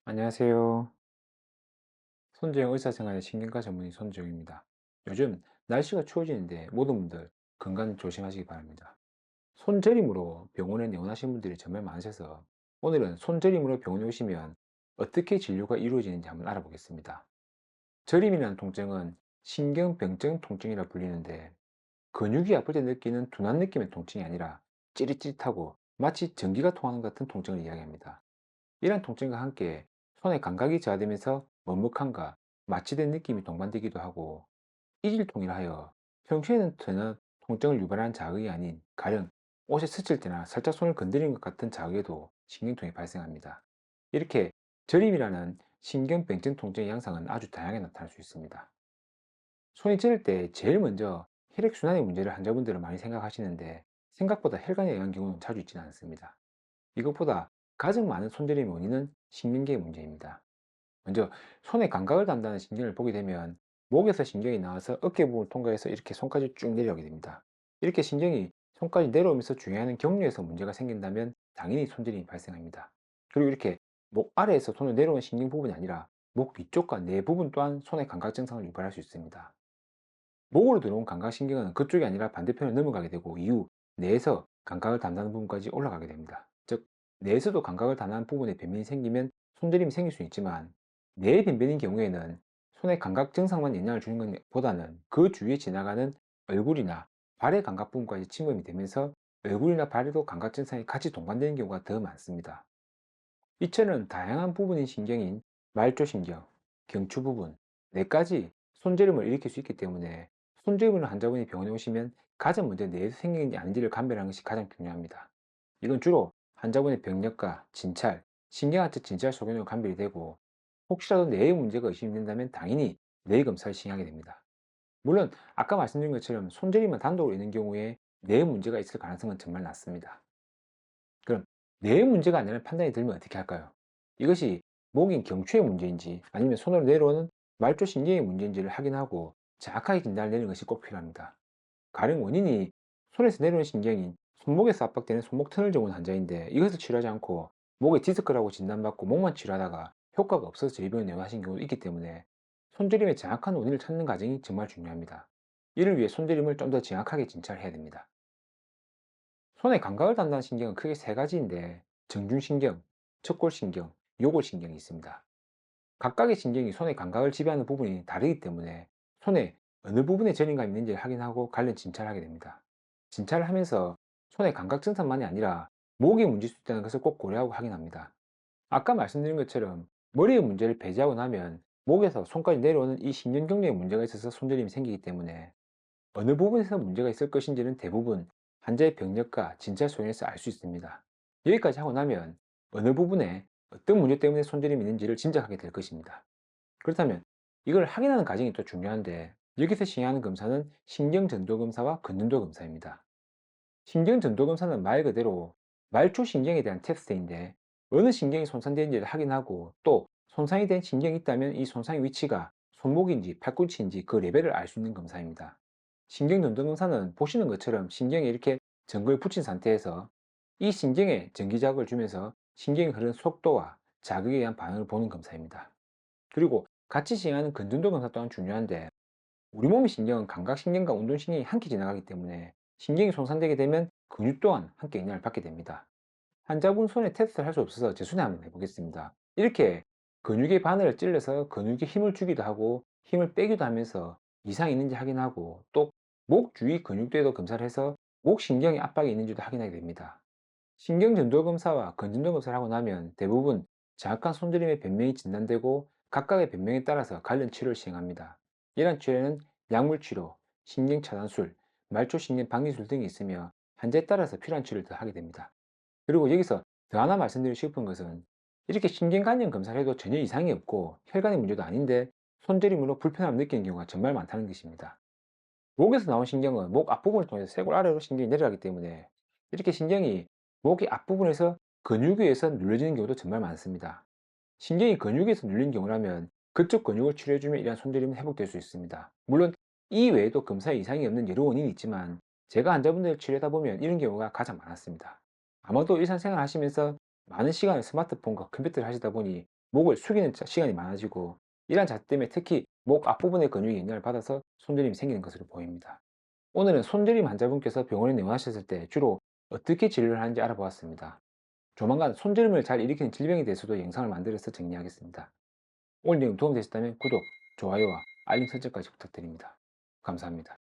안녕하세요. 손재영 의사생활의 신경과 전문의 손재영입니다. 요즘 날씨가 추워지는데 모든 분들 건강 조심하시기 바랍니다. 손저림으로 병원에 내원하신 분들이 정말 많으셔서 오늘은 손저림으로 병원에 오시면 어떻게 진료가 이루어지는지 한번 알아보겠습니다. 저림이라는 통증은 신경병증 통증이라 불리는데 근육이 아플 때 느끼는 둔한 느낌의 통증이 아니라 찌릿찌릿하고 마치 전기가 통하는 것 같은 통증을 이야기합니다. 이런 통증과 함께 손의 감각이 저하되면서 먹먹함과 마취된 느낌이 동반되기도 하고 이질통이라 하여 평소에는 전혀 통증을 유발하는 자극이 아닌 가령 옷에 스칠 때나 살짝 손을 건드리는 것 같은 자극에도 신경통이 발생합니다. 이렇게 저림이라는 신경병증 통증의 양상은 아주 다양하게 나타날 수 있습니다. 손이 찌를 때 제일 먼저 혈액순환의 문제를 환자분들은 많이 생각하시는데 생각보다 혈관에 의한 경우는 자주 있지는 않습니다. 이것보다 가장 많은 손저림의 원인은 신경계의 문제입니다. 먼저 손의 감각을 담당하는 신경을 보게 되면 목에서 신경이 나와서 어깨 부분을 통과해서 이렇게 손까지 쭉 내려오게 됩니다. 이렇게 신경이 손까지 내려오면서 중요한 경류에서 문제가 생긴다면 당연히 손저림이 발생합니다. 그리고 이렇게 목 아래에서 손을 내려오는 신경 부분이 아니라 목 위쪽과 내 부분 또한 손의 감각 증상을 유발할 수 있습니다. 목으로 들어온 감각신경은 그쪽이 아니라 반대편을 넘어가게 되고 이후 뇌에서 감각을 담당하는 부분까지 올라가게 됩니다. 즉, 뇌에서도 감각을 담당하는 부분에 변변이 생기면 손저림이 생길 수 있지만 뇌의 변변인 경우에는 손의 감각 증상만 영향을 주는 것보다는 그 주위에 지나가는 얼굴이나 발의 감각 부분까지 침범이 되면서 얼굴이나 발에도 감각 증상이 같이 동반되는 경우가 더 많습니다. 이처럼 다양한 부분인 신경인 말초신경, 경추 부분, 뇌까지 손저림을 일으킬 수 있기 때문에 손저림을 환자분이 병원에 오시면 가장 먼저 뇌에서 생기는지 아닌지를 감별하는 것이 가장 중요합니다. 이건 주로 환자분의 병력과 진찰, 신경하체 진찰 소견으로 감별이 되고 혹시라도 뇌에 문제가 의심된다면 당연히 뇌 검사를 시행하게 됩니다. 물론 아까 말씀드린 것처럼 손저림만 단독으로 있는 경우에 뇌에 문제가 있을 가능성은 정말 낮습니다. 그럼 뇌의 문제가 아니라는 판단이 들면 어떻게 할까요? 이것이 목인 경추의 문제인지 아니면 손으로 내려오는 말초신경의 문제인지를 확인하고 정확하게 진단을 내리는 것이 꼭 필요합니다. 가령 원인이 손에서 내려오는 신경인 손목에서 압박되는 손목 터널 증후군 환자인데 이것을 치료하지 않고 목에 디스크라고 진단받고 목만 치료하다가 효과가 없어서 저희 병원에 내원하신 경우도 있기 때문에 손저림의 정확한 원인을 찾는 과정이 정말 중요합니다. 이를 위해 손저림을 좀 더 정확하게 진찰해야 됩니다. 손의 감각을 담당하는 신경은 크게 세 가지인데 정중신경, 척골신경, 요골신경이 있습니다. 각각의 신경이 손의 감각을 지배하는 부분이 다르기 때문에 손에 어느 부분에 저림감이 있는지 확인하고 관련 진찰을 하게 됩니다. 진찰을 하면서 손의 감각 증상만이 아니라 목에 문제일 수 있다는 것을 꼭 고려하고 확인합니다. 아까 말씀드린 것처럼 머리의 문제를 배제하고 나면 목에서 손까지 내려오는 이 신경 경로에 문제가 있어서 손저림이 생기기 때문에 어느 부분에서 문제가 있을 것인지는 대부분 환자의 병력과 진찰 소견에서 알 수 있습니다. 여기까지 하고 나면 어느 부분에 어떤 문제 때문에 손저림이 있는지를 짐작하게 될 것입니다. 그렇다면 이걸 확인하는 과정이 또 중요한데 여기서 시행하는 검사는 신경전도검사와 근전도검사입니다. 신경전도검사는 말 그대로 말초신경에 대한 테스트인데 어느 신경이 손상되는지를 확인하고 또 손상이 된 신경이 있다면 이 손상의 위치가 손목인지 팔꿈치인지 그 레벨을 알 수 있는 검사입니다. 신경전도검사는 보시는 것처럼 신경에 이렇게 전구를 붙인 상태에서 이 신경에 전기자극을 주면서 신경이 흐르는 속도와 자극에 의한 반응을 보는 검사입니다. 그리고 같이 시행하는 근전도 검사 또한 중요한데 우리 몸의 신경은 감각신경과 운동신경이 함께 지나가기 때문에 신경이 손상되게 되면 근육 또한 함께 영향을 받게 됩니다. 환자분 손에 테스트를 할 수 없어서 제 손에 한번 해보겠습니다. 이렇게 근육의 바늘을 찔러서 근육에 힘을 주기도 하고 힘을 빼기도 하면서 이상이 있는지 확인하고 또 목 주위 근육대도 검사를 해서 목 신경의 압박이 있는지도 확인하게 됩니다. 신경전도 검사와 근전도 검사를 하고 나면 대부분 정확한 손저림의 변명이 진단되고 각각의 변명에 따라서 관련 치료를 시행합니다. 이러한 치료는 약물치료, 신경차단술, 말초신경 방지술 등이 있으며 환자에 따라서 필요한 치료를 더 하게 됩니다. 그리고 여기서 더 하나 말씀드리고 싶은 것은 이렇게 신경관련 검사를 해도 전혀 이상이 없고 혈관의 문제도 아닌데 손저림으로 불편함을 느끼는 경우가 정말 많다는 것입니다. 목에서 나온 신경은 목 앞부분을 통해서 쇄골 아래로 신경이 내려가기 때문에 이렇게 신경이 목의 앞부분에서 근육에 의해서 눌려지는 경우도 정말 많습니다. 신경이 근육에서 눌린 경우라면 그쪽 근육을 치료해주면 이러한 손저림은 회복될 수 있습니다. 물론 이 외에도 검사에 이상이 없는 여러 원인이 있지만 제가 환자분들을 치료하다 보면 이런 경우가 가장 많았습니다. 아마도 일상생활 하시면서 많은 시간을 스마트폰과 컴퓨터를 하시다 보니 목을 숙이는 시간이 많아지고 이러한 자세 때문에 특히 목 앞부분의 근육이 영향을 받아서 손저림이 생기는 것으로 보입니다. 오늘은 손저림 환자분께서 병원에 내원하셨을 때 주로 어떻게 진료를 하는지 알아보았습니다. 조만간 손저림을 잘 일으키는 질병에 대해서도 영상을 만들어서 정리하겠습니다. 오늘 내용 도움되셨다면 구독, 좋아요와 알림 설정까지 부탁드립니다. 감사합니다.